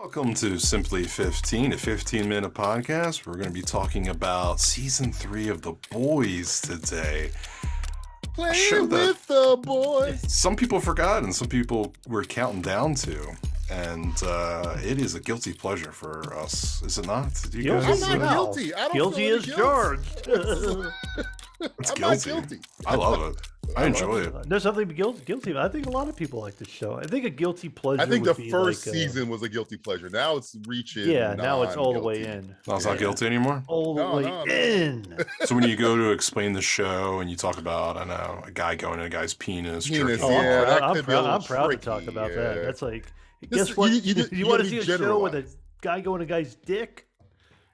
Welcome to Simply 15, a 15-minute podcast. We're going to be talking about Season 3 of The Boys today. Playing with the boys. Some people forgot and some people were counting down to. And it is a guilty pleasure for us, is it not? Do you I'm guys, not guilty. I don't Guilty feel as any charged. It's I'm guilty. not guilty. I love it. I enjoy it. There's something guilty. I think a lot of people like this show. I think a guilty pleasure. I think would the be first like season was a guilty pleasure. Now it's reaching. Yeah, now it's all the way non-guilty. in. No, it's not guilty anymore? All the way in. So when you go to explain the show and you talk about, I know, a guy going in a guy's penis, Penis, jerking yeah. off. that I'm could be a little proud to talk tricky, about yeah. that. That's like, This- guess what? you You want gotta to be see a show with a generalized. guy going a guy's dick?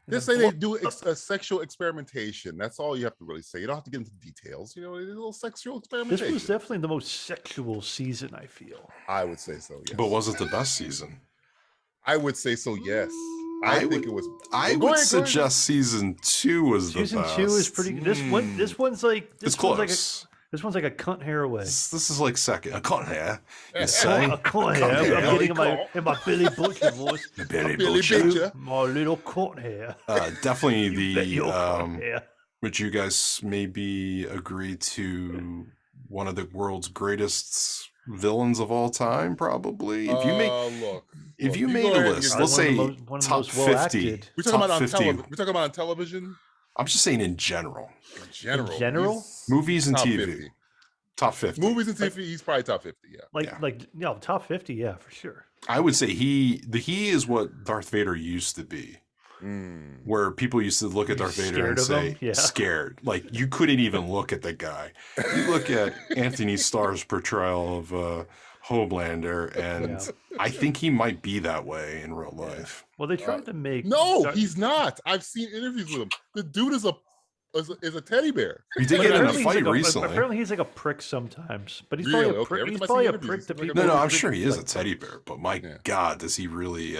Just say they do a sexual experimentation. That's all you have to really say. You don't have to get into details. You know, a little sexual This experimentation. was definitely the most sexual season, I feel. I would say so. Yes. But was it the best season? I would say so. Yes. I think it was. I Go would ahead, go ahead. suggest season 2 was the best. Season 2 is pretty good. This one's like It's one's like close. this one's like a cunt hair away. This is like second. I can't hear. You say? A cunt hair. hair. I'm getting in my Billy Butcher voice. Billy Billy Butcher. Butcher. My little cunt hair. Definitely Bet your cunt the. hair. Would you guys maybe agree to one of the world's greatest villains of all time? Probably. If you make look, if you go made ahead a and list, give- let's One of say the most- one of the top most 50. well-acted. we're talking Top about on 50. television. We're talking about on television. I'm just saying in general. In general. general? he's Movies and top TV. 50. Top 50. Movies and TV, he's probably top 50. Yeah. Top 50, yeah, for sure. I would say he is what Darth Vader used to be. Where people used to look at Darth Vader and Scared of him? say, Yeah. scared. Like, you couldn't even look at the guy. You look at Anthony Starr's portrayal of Homelander, and I think he might be that way in real life. Well, they tried to make No, he's not. I've seen interviews with him. The dude is a teddy bear. He did get in a Apparently he's fight like recently. Apparently, he's like a prick sometimes, but he's Really? probably a Okay, prick. every He's time I probably see a interviews, prick he's to like a people. No, who I'm think sure he is a like- teddy bear, but my Yeah. God, does he really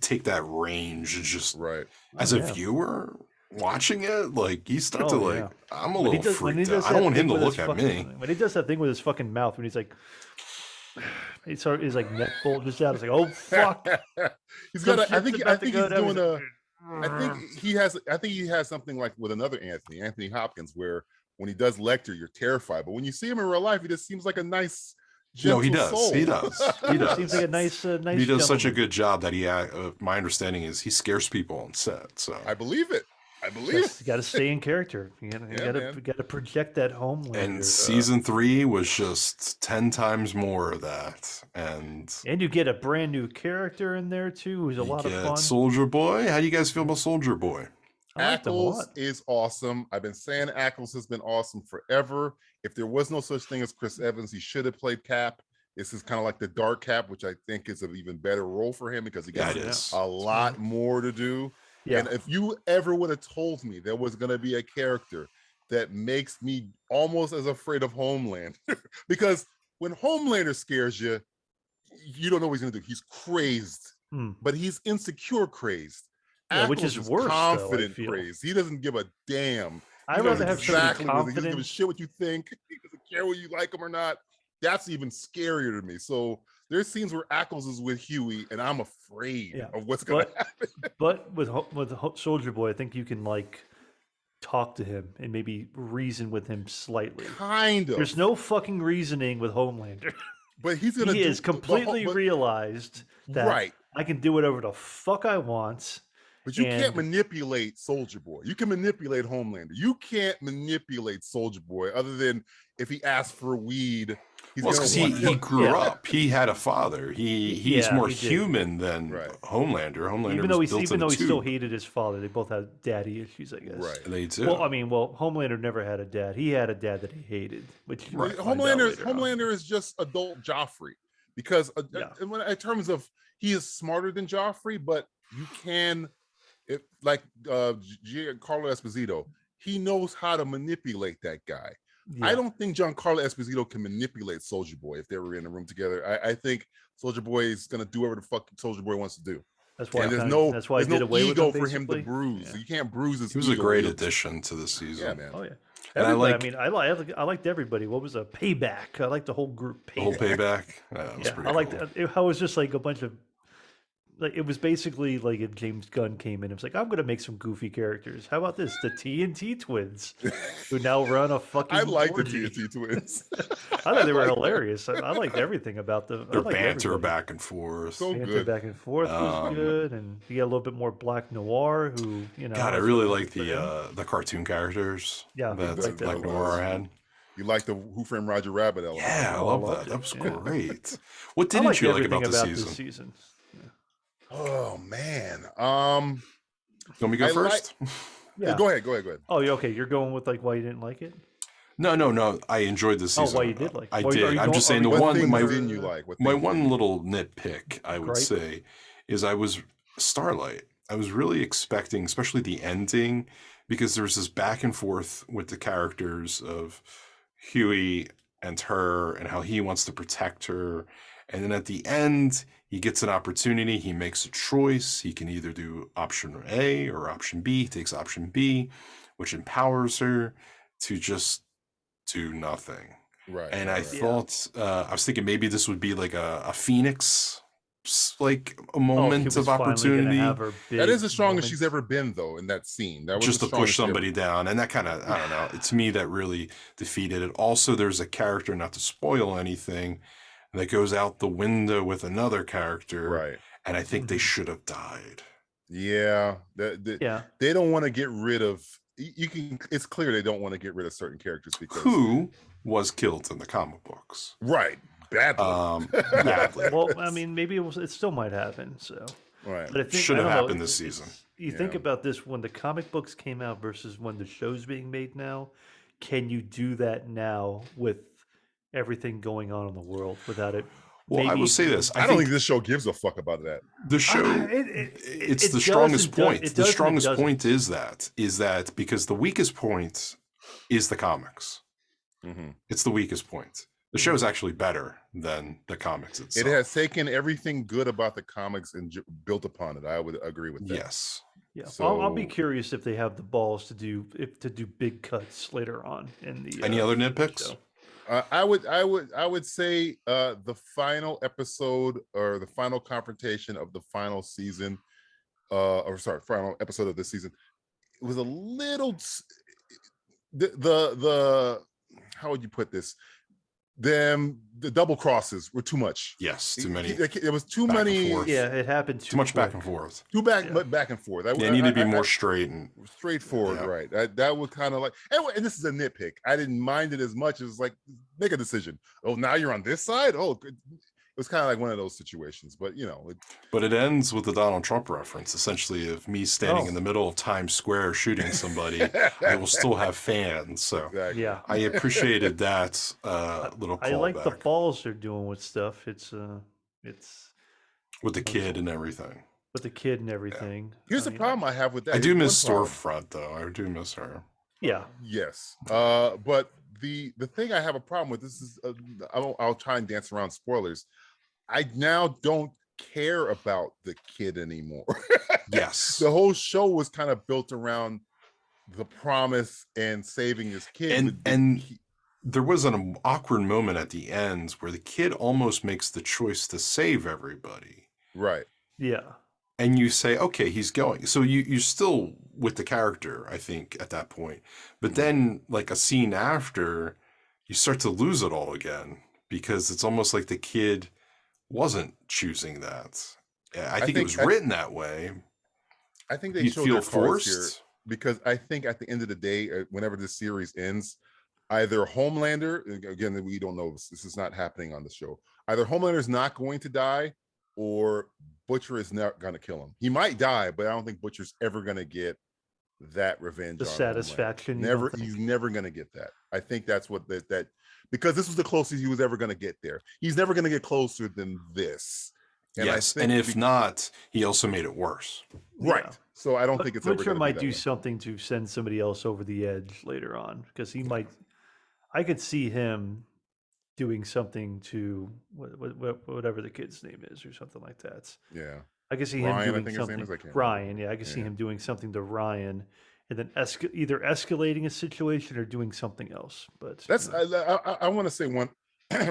take that range and just, Right. as a yeah. viewer watching it, like, you start Oh, to, like, yeah. I'm a When he little does- when he freaked does out. I that don't want him thing to with look his at fucking- me. When he does that thing with his fucking mouth, when he's like, his like neck bulges out. It's like, oh fuck. He's Some got. I shit's think about to he's go down. doing a. I Mm. think he has something like with another Anthony Hopkins, where when he does lecture, you're terrified, but when you see him in real life, he just seems like a nice, No, gentle he does. soul. He does. He does. Seems like a nice. He does such a gentleman. good job that my understanding is he scares people on set. So I believe it. I believe You it. got to stay in character. You Yeah, man. got to project that Homelander. and season 3 was just 10 times more of that. And And you get a brand new character in there too, who's a lot of fun. Soldier Boy. How do you guys feel about Soldier Boy? I like them a Ackles lot. is awesome. I've been saying Ackles has been awesome forever. If there was no such thing as Chris Evans, he should have played Cap. This is kind of like the dark Cap, which I think is an even better role for him because he Yeah, got it is. a lot more to do. Yeah. And if you ever would have told me there was going to be a character that makes me almost as afraid of Homelander, because when Homelander scares you, you don't know what he's going to do. He's crazed, Hmm. but he's insecure crazed. Yeah, which Ackles is worse, though, I confident feel. crazed. He doesn't give a damn. I'd He knows rather have exactly somebody what he doesn't give a confident. shit what you think. He doesn't care whether you like him or not. That's even scarier to me. So there's scenes where Ackles is with Hughie, and I'm afraid Yeah, of what's going to but- happen. But with Soldier Boy, I think you can like talk to him and maybe reason with him slightly. Kind of. There's no fucking reasoning with Homelander. but he's gonna. He do, is completely but- realized that right. I can do whatever the fuck I want. But you can't and- manipulate Soldier Boy. You can manipulate Homelander. You can't manipulate Soldier Boy other than if he asks for weed. He's Well, gonna because want he it. grew Yeah. up. He had a father. He's Yeah, more he did. human than Right. Homelander. Homelander Even though was built even in though a he tube. still hated his father, they both had daddy issues, I guess. Right. They do. Well, I mean, Homelander never had a dad. He had a dad that he hated, which you Right. might find out later on. Homelander is just adult Joffrey because Yeah. in terms of he is smarter than Joffrey, but you can, like Giancarlo Esposito, he knows how to manipulate that guy. I Yeah. don't think Giancarlo Esposito can manipulate Soldier Boy if they were in a room together. I think Soldier Boy is gonna do whatever the fuck Soldier Boy wants to do. That's why. And there's kinda- no That's why I there's did no away ego with him, for him to basically. bruise. Yeah. You can't bruise his he was a ego. great He'll- addition to the season. Yeah, man. Oh yeah. And I Everybody, like- I mean, I liked everybody. What was a payback? I liked the whole group. The whole Payback. payback. That was Yeah, pretty I liked. cool. I was just like a bunch of like it was basically like if James Gunn came in, it was like, I'm gonna make some goofy characters. How about this? The TNT twins, who now run a fucking I like the orgy. TNT twins. I thought they were like them. hilarious. I liked everything about them. I Their liked banter everybody. back and forth. So Banter good. back and forth was Um, good, and you got a little bit more Black Noir, who God, I was really really like good for him. the cartoon characters Yeah, that like the- Black that. the- Noir had. You like the Who Framed Roger Rabbit element? Yeah, I Oh, I love loved that. That it, was yeah. great. What I didn't liked you like everything about the this season? season. Yeah. Oh man. You want me to go I like- first? Yeah. Go ahead. Oh, okay. You're going with like why you didn't like it? No. I enjoyed the Oh, season. why you did like it? I Well, are did. you I'm going- just are saying you the What going one. things with My didn't you like? What my things one didn't you little nitpick, I would Gripe? say, is I was Starlight. I was really expecting, especially the ending, because there was this back and forth with the characters of Hughie and her and how he wants to protect her. And then at the end, he gets an opportunity. He makes a choice. He can either do option A or option B. He takes option B, which empowers her to just do nothing. Right. And right, I right. thought, I was thinking maybe this would be like a Phoenix, like a Oh, moment she was of finally gonna opportunity. have her big That is the strongest moment. she's ever been, though, in that scene. That was Just the to push strongest she ever- somebody down. And that kind of, I don't know, to me, that really defeated it. Also, there's a character, not to spoil anything, that goes out the window with another character. Right. And I think they Mhm. should have died. Yeah. Yeah. They don't want to get rid of. You can. It's clear they don't want to get rid of certain characters because. Who was killed in the comic books? Right. Badly. Badly. Well, I mean, maybe it still might happen. So, Right. but I think Should I have don't know, happened this it's- season. You think Yeah. about this when the comic books came out versus when the show's being made now. Can you do that now with everything going on in the world without it? Well, I will maybe- say this. I don't think this show gives a fuck about that. The show, it's the strongest point. The strongest point is that because the weakest point is the comics. Mm-hmm. It's the weakest point. The show is actually better than the comics itself. It has taken everything good about the comics and built upon it. I would agree with that. Yes. Yeah, I'll be So- curious if they have the balls to do big cuts later on in the. Any other nitpicks? show. I would say the final episode or the final confrontation of the final season, final episode of this season, it was a little. The how would you put this? The double crosses were too much. Yes. Too many. There was too back and many. forth. Yeah, it happened Too much back and quick. forth. Back and forth. Yeah, it needed to be more straight and straightforward, Yeah. right? That would kind of like, and this is a nitpick. I didn't mind it as much as like make a decision. Oh, now you're on this side. Oh, good. It was kind of like one of those situations, but But it ends with the Donald Trump reference, essentially, of me standing Oh. in the middle of Times Square shooting somebody. I will still have fans. So exactly. Yeah, I appreciated that little I like the callback balls they're doing with stuff. It's with the kid and everything. with the kid and everything. Here's I the mean, problem I have with that. I do Here's miss one problem. Storefront, though. I do miss her. Yeah, Yes, but the thing I have a problem with this is I'll try and dance around spoilers. I now don't care about the kid anymore. Yes. The whole show was kind of built around the promise and saving this kid. And there was an awkward moment at the end where the kid almost makes the choice to save everybody. right. yeah. And you say, okay, he's going. So you're still with the character, I think, at that point. But then, like a scene after, you start to lose it all again because it's almost like the kid wasn't choosing that. I think it was written that way. I think they You'd showed feel their cards here forced. because I think at the end of the day, whenever this series ends, either Homelander, again, we don't know, this is not happening on the show. Either Homelander is not going to die or Butcher is not going to kill him. He might die, but I don't think Butcher's ever going to get that revenge. The on Homelander. satisfaction. you Never, don't think? he's never going to get that. I think that's what that because this was the closest he was ever going to get there. He's never going to get closer than this. And I Yes. think And if not, he also made it worse. right. Yeah. So I don't think it's ever Butcher going to might be do that way. something to send somebody else over the edge later on because he might. I could see him doing something to whatever the kid's name is or something like that. Yeah. I could see Ryan, I him doing think his name something. is, I can't Ryan, yeah, I could see Yeah. him doing something to Ryan, and then either escalating a situation or doing something else. But That's I want to say one.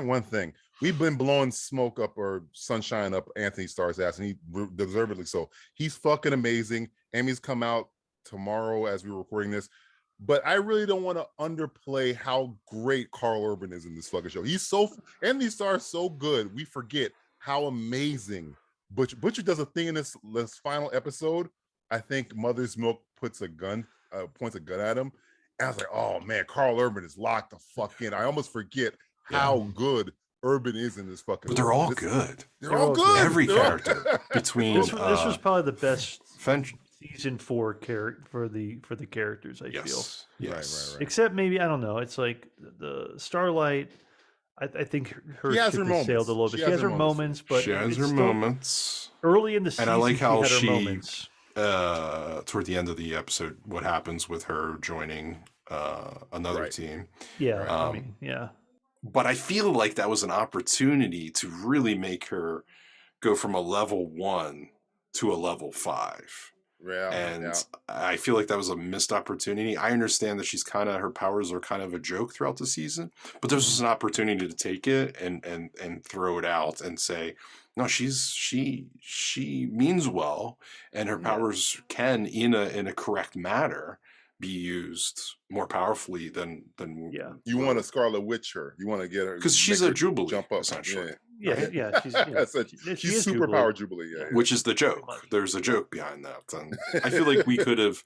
one thing. We've been blowing smoke up or sunshine up Anthony Starr's ass, and he deservedly so. He's fucking amazing. Emmy's come out tomorrow as we were recording this. But I really don't want to underplay how great Carl Urban is in this fucking show. Anthony Starr is so good. We forget how amazing Butcher does a thing in this final episode. I think Mother's Milk points a gun at him. And I was like, oh man, Carl Urban is locked the fuck in. I almost forget how good Urban is in this fucking. But they're all good. They're all good. Every character between this was probably the best Finch. season 4 for the characters. I feel. Yes. Right. Except maybe I don't know. It's like the Starlight. I think her ship has sailed a little bit. She has her moments, but she has her moments early in the season. And I like how she had her moments. Toward the end of the episode, what happens with her joining another team. Yeah, I mean, yeah. But I feel like that was an opportunity to really make her go from a level 1 to a level 5. Yeah, and I feel like that was a missed opportunity. I understand that her powers are kind of a joke throughout the season, but this was an opportunity to take it and throw it out and say, no, she means well, and her powers can in a correct manner be used more powerfully than you want to Scarlet Witch her. You want to get her because she's a Jubilee, jump up essentially. Yeah. She's superpower Jubilee. Yeah. Which is the joke. There's a joke behind that. And I feel like we could have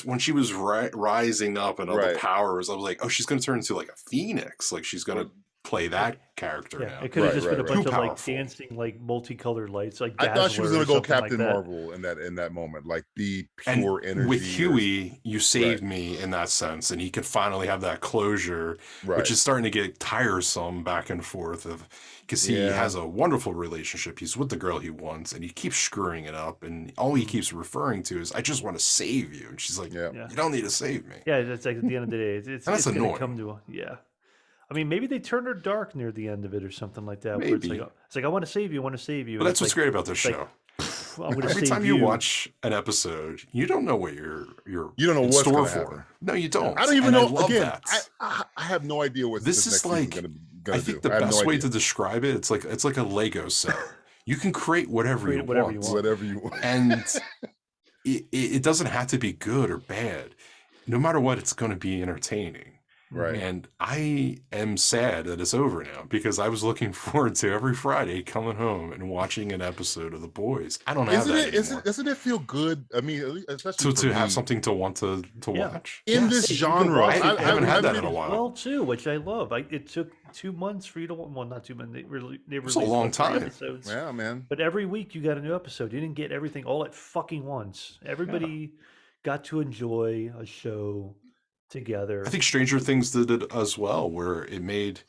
when she was rising up and all the powers, I was like, oh, she's going to turn into like a phoenix. Like she's going to play that character now. It could have just been a bunch of like dancing, like multicolored lights. Like I thought she was going to go Captain Marvel in that moment, like be pure energy. With Hughie, you saved me in that sense, and he could finally have that closure, which is starting to get tiresome back and forth because he has a wonderful relationship. He's with the girl he wants, and he keeps screwing it up, and all he keeps referring to is, "I just want to save you," and she's like, "You don't need to save me." Yeah, it's like at the end of the day, it's going to come to I mean, maybe they turned her dark near the end of it or something like that. Maybe. Where it's like, I want to save you, I want to save you. But that's what's great about this show. Every time you watch an episode, you don't know what you're you don't know what's going to happen. No, you don't. I don't even know. Again, I have no idea what this is like. I think the best way to describe it, it's like a Lego set. You can create whatever you want, and it doesn't have to be good or bad. No matter what, it's going to be entertaining. Right. And I am sad that it's over now because I was looking forward to every Friday coming home and watching an episode of The Boys. I don't have that anymore. Doesn't it feel good? I mean, especially to have something to want to watch in this genre. I haven't had that in a while. Well, too, which I love. It took 2 months for you to not 2 months. They released a long time. episodes. Yeah, man. But every week you got a new episode. You didn't get everything all at fucking once. Everybody got to enjoy a show together. I think Stranger Things did it as well, where it made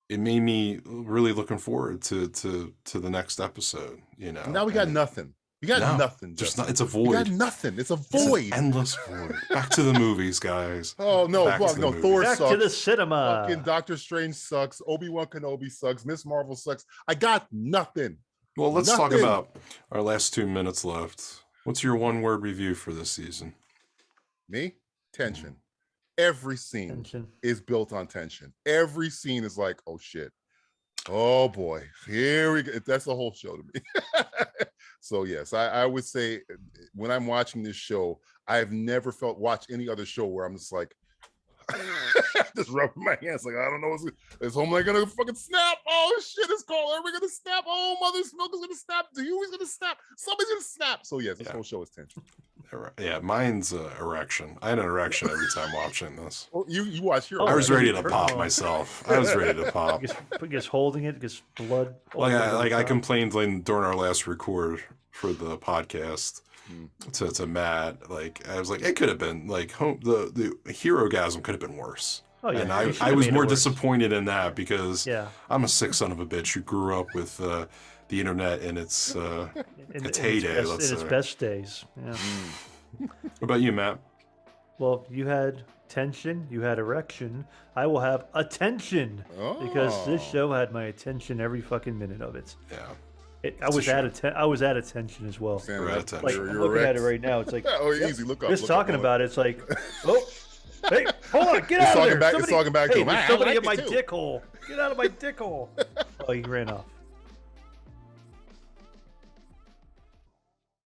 me really looking forward to the next episode. You know, now we got nothing. We got nothing. Just not. It's a void. We got nothing. It's a void. It's an endless void. Back to the movies, guys. Oh no! Thor Back sucks. to the cinema. Fucking Doctor Strange sucks. Obi-Wan Kenobi sucks. Miss Marvel sucks. I got nothing. Well, let's talk about our last 2 minutes left. What's your one-word review for this season? Me? Tension. Every scene is built on tension. Every scene is like, oh shit. Oh boy. Here we go. That's the whole show to me. So yes, I would say when I'm watching this show, I've never watched any other show where I'm just like, just rubbing my hands like, I don't know, is Homelander gonna fucking snap? Oh shit, it's Carl. Are we gonna snap? Oh, Mother's Milk is gonna snap. Hughie's gonna snap. Somebody's gonna snap. So yes, this whole show is tension. Yeah, mine's erection. I had an erection every time watching this. Well, you watch your. I was ready to pop myself. I was ready to pop. Just holding it, because blood. I complained during our last record for the podcast to Matt. Like I was like, it could have been like the hero-gasm could have been worse. Oh, yeah. And I was more disappointed in that because I'm a sick son of a bitch who grew up with the internet in its heyday. In its best days. Yeah. What about you, Matt? Well, you had tension, you had erection. I will have attention because this show had my attention every fucking minute of it. Yeah. I was at attention as well. You're at attention. Like, I'm looking at it right now. It's like, easy. Look up. Just talking about it. It's like, oh, hey, hold on, get out of there. It's talking back to him. Somebody get my dick hole. Get out of my dick hole. Oh, he ran off.